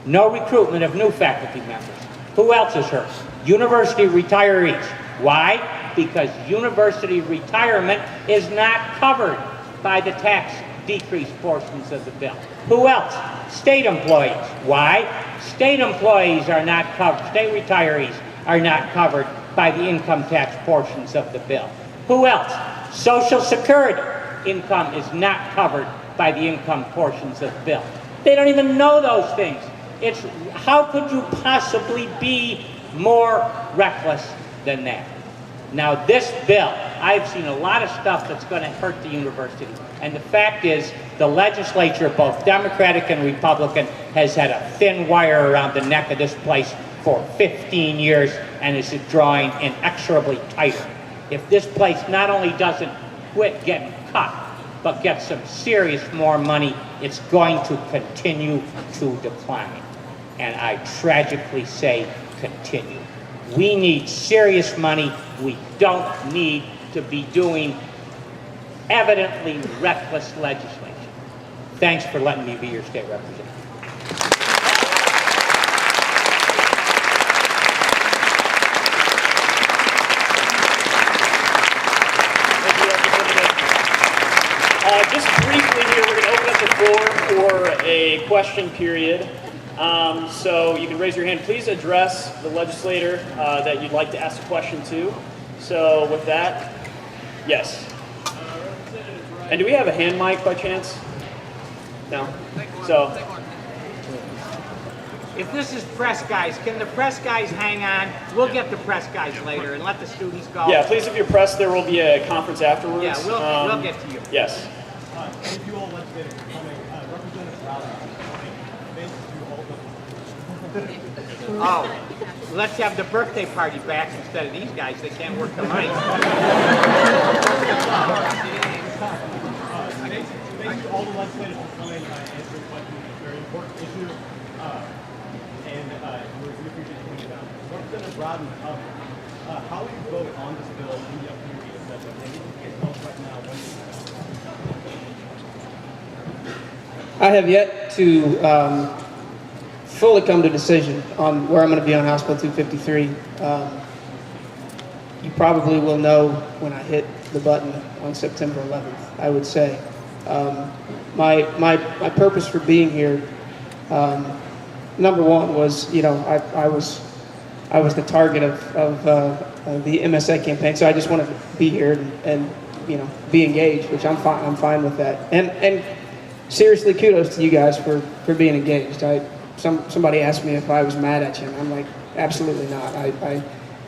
No recruitment of new faculty members. Who else is hurt? University retirees. Why? Because university retirement is not covered by the tax decrease portions of the bill. Who else? State employees. Why? State employees are not covered. State retirees are not covered by the income tax portions of the bill. Who else? Social Security income is not covered by the income portions of the bill. They don't even know those things. It's, how could you possibly be more reckless than that? Now this bill, I've seen a lot of stuff that's going to hurt the university. And the fact is, the legislature, both Democratic and Republican, has had a thin wire around the neck of this place for 15 years and is drawing inexorably tighter. If this place not only doesn't quit getting cut, but gets some serious more money, it's going to continue to decline. And I tragically say continue. We need serious money. We don't need to be doing evidently reckless legislation. Thanks for letting me be your state representative. Just briefly here, we're going to open up the floor for a question period. So you can raise your hand. Please address the legislator that you'd like to ask a question to. So with that, yes. And do we have a hand mic by chance? No? So. If this is press guys, can the press guys hang on? We'll get the press guys later and let the students go. Yeah, please, if you're pressed, there will be a conference afterwards. Yeah, we'll get to you. Yes. If you all legislators are coming, Representative Rowley is coming. Oh, let's have the birthday party back instead of these guys. They can't work the mic. Basically, all the legislators are coming answering questions. It's a very important issue, and we appreciate you coming down. Representative Rowley, how will you vote on this bill in the upcoming meeting session? And you can tell us right now when you I have yet to fully come to a decision on where I'm going to be on House Bill 253. You probably will know when I hit the button on September 11th, I would say. My purpose for being here, number one was, I was the target of the MSA campaign, so I just wanted to be here and be engaged, which I'm fine with that. And seriously, kudos to you guys for being engaged. Somebody asked me if I was mad at you, and I'm like, absolutely not.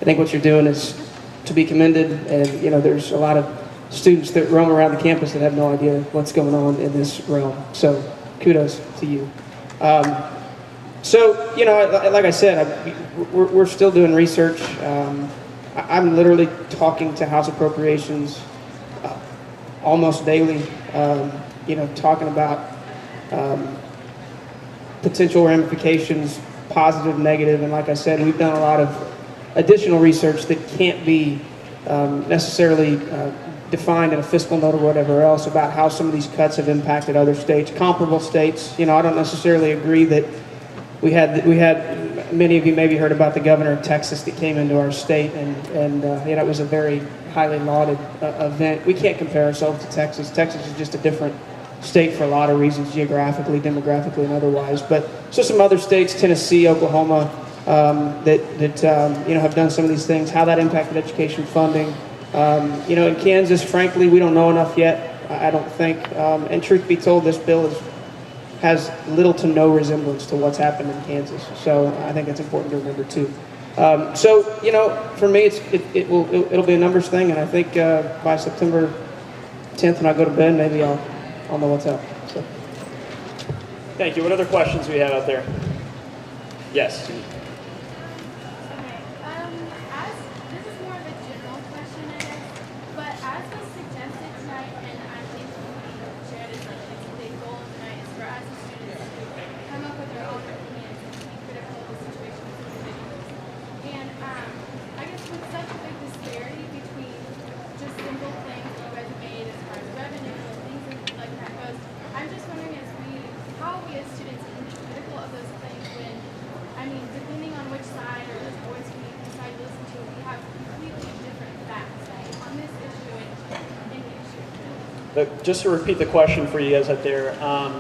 I think what you're doing is to be commended, and you know there's a lot of students that roam around the campus that have no idea what's going on in this realm. So kudos to you. So you know, like I said, we're still doing research. I'm literally talking to House Appropriations almost daily. You know, talking about potential ramifications, positive, negative, and like I said, we've done a lot of additional research that can't be necessarily defined in a fiscal note or whatever else about how some of these cuts have impacted other states, comparable states. You know, I don't necessarily agree that we had many of you maybe heard about the governor of Texas that came into our state, and you know, it was a very highly lauded event. We can't compare ourselves to Texas. Texas is just a different state for a lot of reasons, geographically, demographically, and otherwise. But so some other states, Tennessee, Oklahoma, that you know, have done some of these things. How that impacted education funding. You know, in Kansas, frankly, we don't know enough yet. I don't think. And truth be told, this bill has little to no resemblance to what's happened in Kansas. So I think that's important to remember too. So you know, for me, it'll be a numbers thing, and I think by September 10th, when I go to bed, maybe I'll know what's up. So. Thank you. What other questions do we have out there? Yes. Okay, this is more of a general question, I guess, but as was suggested tonight, and I think we shared as like it's a big goal tonight, is for us as students to come up with our own opinions and be critical of the situation of individuals. And I guess with such a big disparity between just simple things that you guys have made as far as revenue and things like that goes, I'm just wondering how we as students can be critical of those things when, I mean, depending on which side or which voice we decide to listen to, we have completely different facts, right, on this issue and any issue. Just to repeat the question for you guys out there,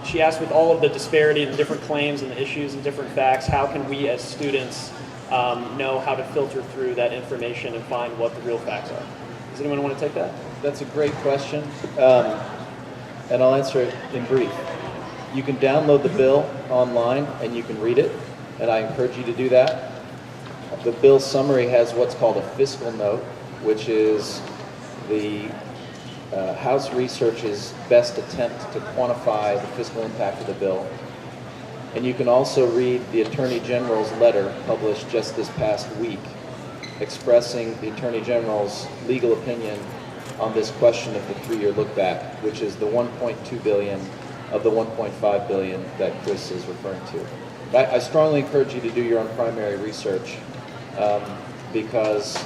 she asked, with all of the disparity and the different claims and the issues and different facts, how can we as students know how to filter through that information and find what the real facts are? Does anyone want to take that? That's a great question, and I'll answer it in brief. You can download the bill online and you can read it, and I encourage you to do that. The bill summary has what's called a fiscal note, which is the House Research's best attempt to quantify the fiscal impact of the bill. And you can also read the Attorney General's letter published just this past week, expressing the Attorney General's legal opinion on this question of the 3-year look back, which is the $1.2 billion of the $1.5 billion that Chris is referring to. But I strongly encourage you to do your own primary research because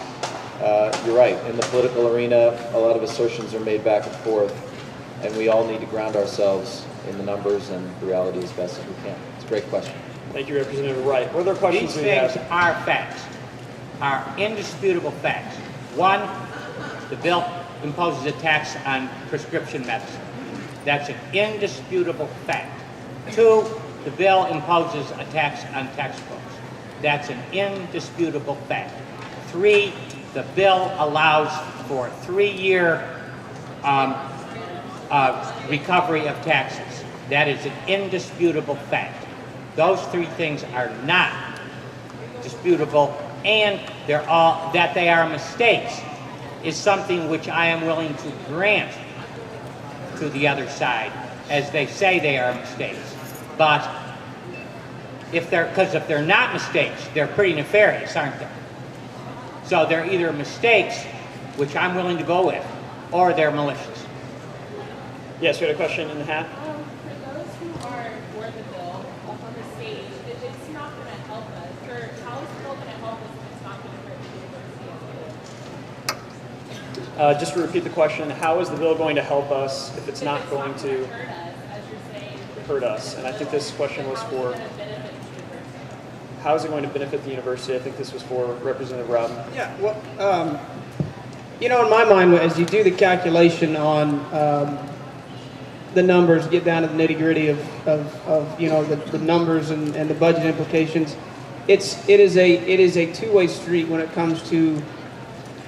you're right, in the political arena, a lot of assertions are made back and forth, and we all need to ground ourselves in the numbers and the reality as best as we can. It's a great question. Thank you, Representative Wright. What other questions These do we have? things are facts, are indisputable facts. One, the bill imposes a tax on prescription medicine. That's an indisputable fact. Two, the bill imposes a tax on textbooks. That's an indisputable fact. Three, the bill allows for 3-year recovery of taxes. That is an indisputable fact. Those 3 things are not disputable, and that they are mistakes is something which I am willing to grant to the other side, as they say they are mistakes. But if they're not mistakes, they're pretty nefarious, aren't they? So they're either mistakes, which I'm willing to go with, or they're malicious. Yes, we had a question in the hat. For those who are for the bill up on the stage, it's not going to help us. Or how is the bill going to help us if it's not going to hurt the university? Just to repeat the question, how is the bill going to help us if it's not going to hurt us, as you're saying? hurt us? And I think this question was for, how is it going to benefit the university? I think this was for Representative Rowden. Yeah, well, you know, in my mind, as you do the calculation on the numbers, get down to the nitty-gritty of you know, the numbers and the budget implications, it is a two-way street when it comes to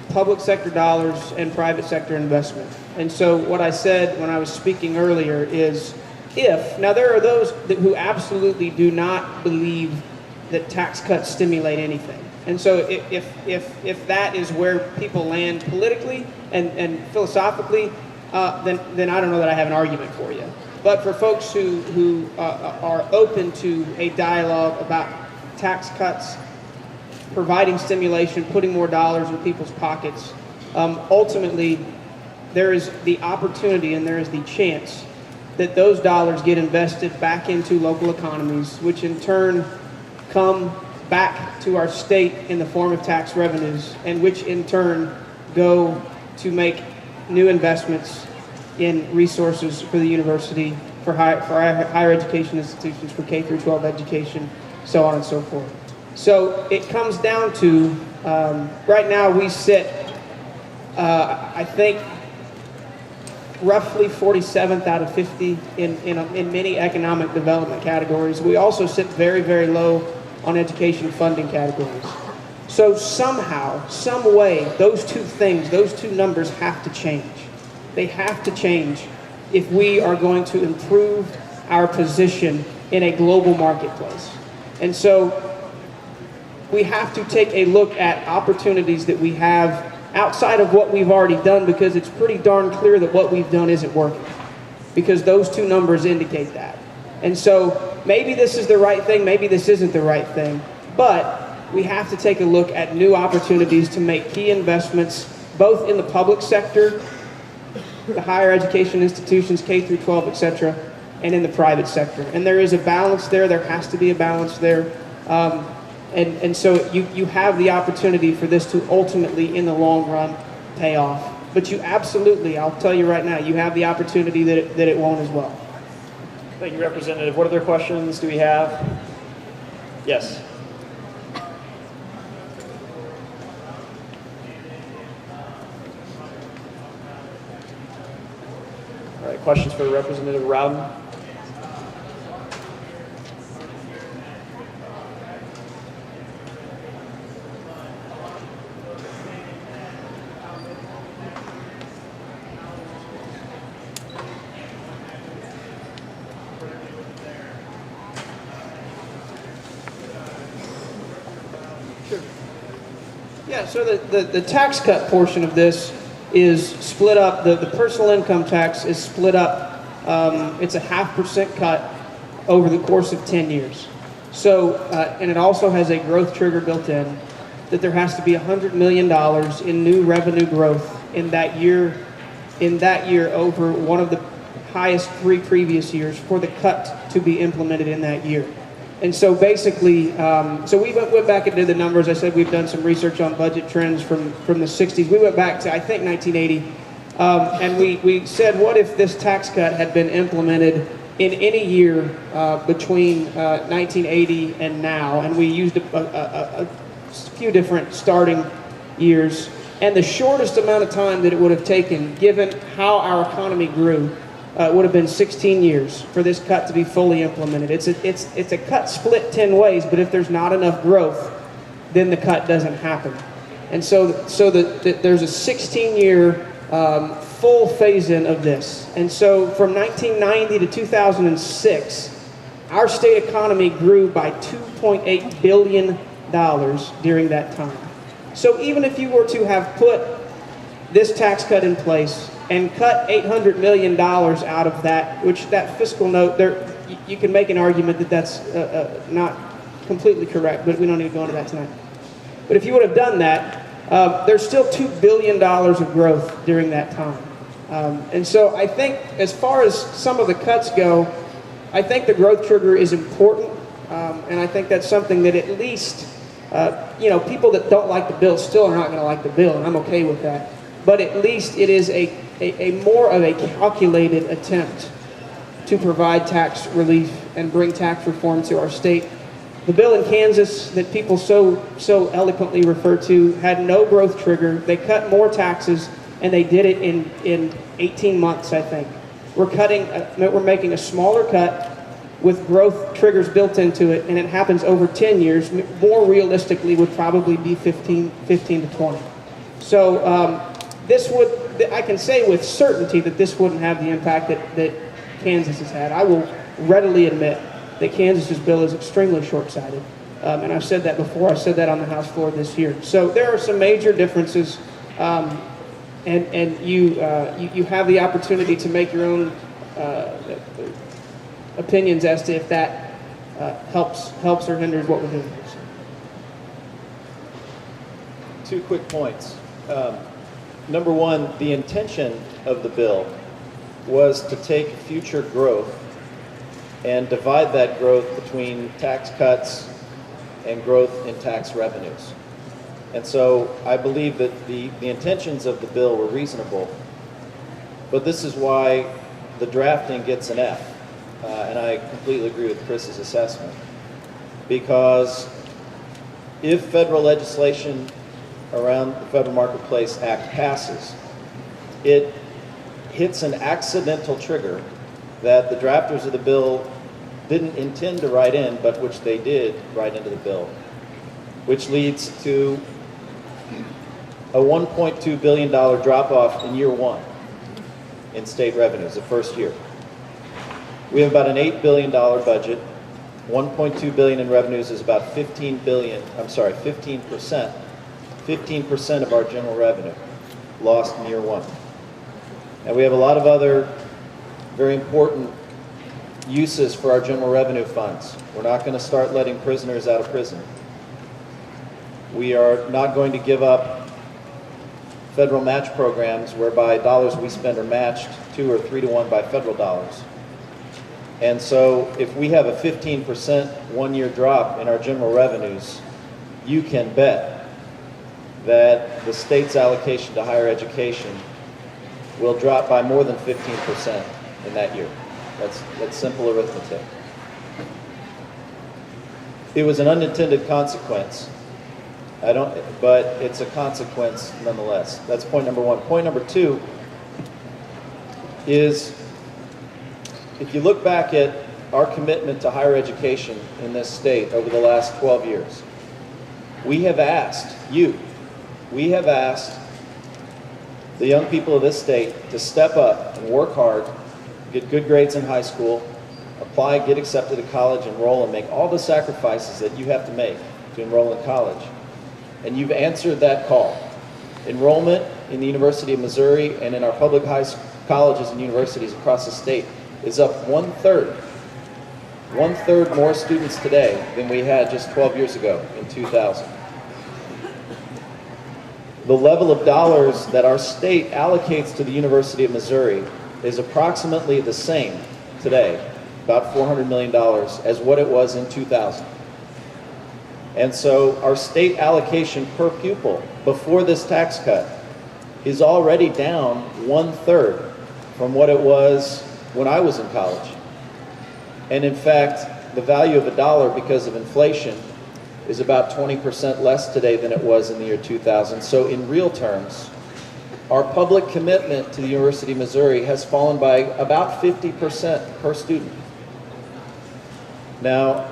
public sector dollars and private sector investment. And so what I said when I was speaking earlier is, now there are those who absolutely do not believe that tax cuts stimulate anything. And so if that is where people land politically and philosophically, then I don't know that I have an argument for you. But for folks who are open to a dialogue about tax cuts, providing stimulation, putting more dollars in people's pockets, ultimately there is the opportunity and there is the chance that those dollars get invested back into local economies, which in turn come back to our state in the form of tax revenues, and which in turn go to make new investments in resources for the university, for higher education institutions, for K through 12 education, so on and so forth. So it comes down to, right now we sit, I think, roughly 47th out of 50 in many economic development categories. We also sit very, very low on education funding categories. So somehow, some way, those two things, those two numbers have to change. They have to change if we are going to improve our position in a global marketplace. And so we have to take a look at opportunities that we have outside of what we've already done, because it's pretty darn clear that what we've done isn't working, because those two numbers indicate that. And so maybe this is the right thing, maybe this isn't the right thing, but we have to take a look at new opportunities to make key investments, both in the public sector, the higher education institutions, K through 12, etc., and in the private sector. And there is a balance there. There has to be a balance there. And so you have the opportunity for this to ultimately, in the long run, pay off. But you absolutely, I'll tell you right now, you have the opportunity that it won't as well. Thank you, Representative. What other questions do we have? Yes. All right, questions for Representative Rowden? Yeah, so the tax cut portion of this is split up. The personal income tax is split up. It's a 0.5% cut over the course of 10 years. So, and it also has a growth trigger built in, that there has to be $100 million in new revenue growth in that year over one of the highest 3 previous years for the cut to be implemented in that year. And so basically, so we went back and did the numbers. I said we've done some research on budget trends from the 60s. We went back to, I think, 1980. And we said, what if this tax cut had been implemented in any year between 1980 and now? And we used a few different starting years. And the shortest amount of time that it would have taken, given how our economy grew, would have been 16 years for this cut to be fully implemented. It's a cut split 10 ways, but if there's not enough growth, then the cut doesn't happen. And so there's a 16-year full phase-in of this. And so from 1990 to 2006, our state economy grew by $2.8 billion during that time. So even if you were to have put this tax cut in place and cut $800 million out of that, which that fiscal note, there, you can make an argument that that's not completely correct, but we don't need to go into that tonight. But if you would have done that, there's still $2 billion of growth during that time. And so I think as far as some of the cuts go, I think the growth trigger is important, and I think that's something that at least, people that don't like the bill still are not going to like the bill, and I'm okay with that. But at least it is a more of a calculated attempt to provide tax relief and bring tax reform to our state. The bill in Kansas that people so eloquently refer to had no growth trigger. They cut more taxes, and they did it in 18 months, I think. We're making a smaller cut with growth triggers built into it, and it happens over 10 years. More realistically would probably be 15 to 20. So I can say with certainty that this wouldn't have the impact that Kansas has had. I will readily admit that Kansas's bill is extremely short-sighted. And I've said that before. I said that on the House floor this year. So there are some major differences, and you have the opportunity to make your own opinions as to if that helps or hinders what we're doing. Two quick points. Number one, the intention of the bill was to take future growth and divide that growth between tax cuts and growth in tax revenues. And so I believe that the intentions of the bill were reasonable, but this is why the drafting gets an F. And I completely agree with Chris's assessment. Because if federal legislation around the Federal Marketplace Act passes, it hits an accidental trigger that the drafters of the bill didn't intend to write in, but which they did write into the bill, which leads to a $1.2 billion drop-off in year one in state revenues, the first year. We have about an $8 billion budget. 1.2 billion in revenues is about 15%. 15% of our general revenue lost in year one. And we have a lot of other very important uses for our general revenue funds. We're not going to start letting prisoners out of prison. We are not going to give up federal match programs whereby dollars we spend are matched 2 or 3 to 1 by federal dollars. And so if we have a 15% one-year drop in our general revenues, you can bet that the state's allocation to higher education will drop by more than 15% in that year. That's simple arithmetic. It was an unintended consequence. But it's a consequence nonetheless. That's point number one. Point number two is, if you look back at our commitment to higher education in this state over the last 12 years, we have asked the young people of this state to step up and work hard, get good grades in high school, apply, get accepted to college, enroll, and make all the sacrifices that you have to make to enroll in college. And you've answered that call. Enrollment in the University of Missouri and in our public colleges and universities across the state is up 1/3. 1/3 more students today than we had just 12 years ago in 2000. The level of dollars that our state allocates to the University of Missouri is approximately the same today, about $400 million, as what it was in 2000. And so our state allocation per pupil before this tax cut is already down 1/3 from what it was when I was in college. And in fact, the value of a dollar because of inflation is about 20% less today than it was in the year 2000. So in real terms, our public commitment to the University of Missouri has fallen by about 50% per student. Now,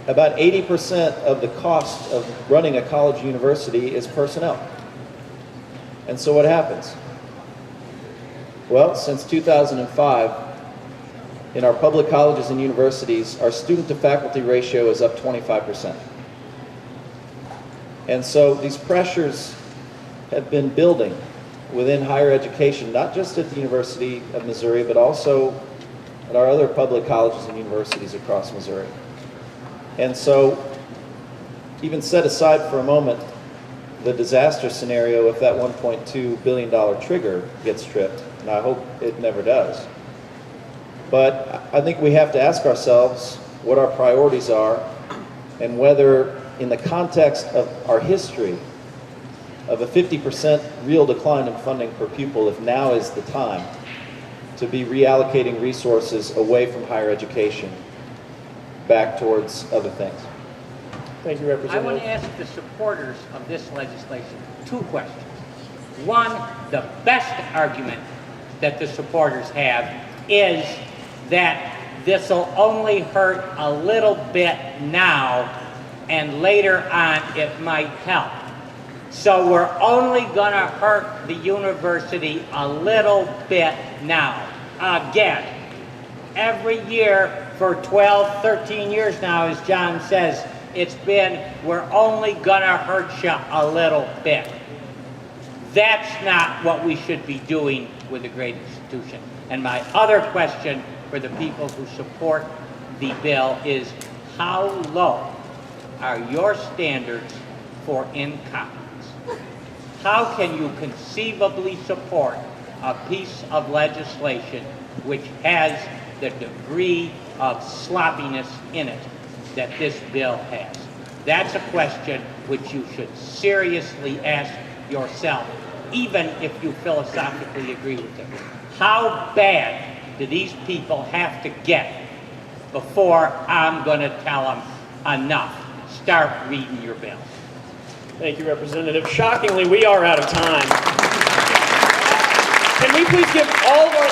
about 80% of the cost of running a college university is personnel. And so what happens? Well, since 2005, in our public colleges and universities, our student-to-faculty ratio is up 25%. And so these pressures have been building within higher education, not just at the University of Missouri, but also at our other public colleges and universities across Missouri. And so, even set aside for a moment the disaster scenario if that $1.2 billion trigger gets tripped, and I hope it never does. But I think we have to ask ourselves what our priorities are and whether, in the context of our history of a 50% real decline in funding per pupil, if now is the time to be reallocating resources away from higher education back towards other things. Thank you, I Representative. want to ask the supporters of this legislation 2 questions. One, the best argument that the supporters have is that this will only hurt a little bit now, and later on it might help. So we're only going to hurt the university a little bit now. Again, every year for 12, 13 years now, as John says, it's been, we're only gonna hurt you a little bit. That's not what we should be doing with a great institution. And my other question for the people who support the bill is, how low are your standards for incompetence? How can you conceivably support a piece of legislation which has the degree of sloppiness in it that this bill has? That's a question which you should seriously ask yourself, even if you philosophically agree with it. How bad do these people have to get before I'm going to tell them enough? Start reading your bill. Thank you, Representative. Shockingly, we are out of time. Can we please give all of our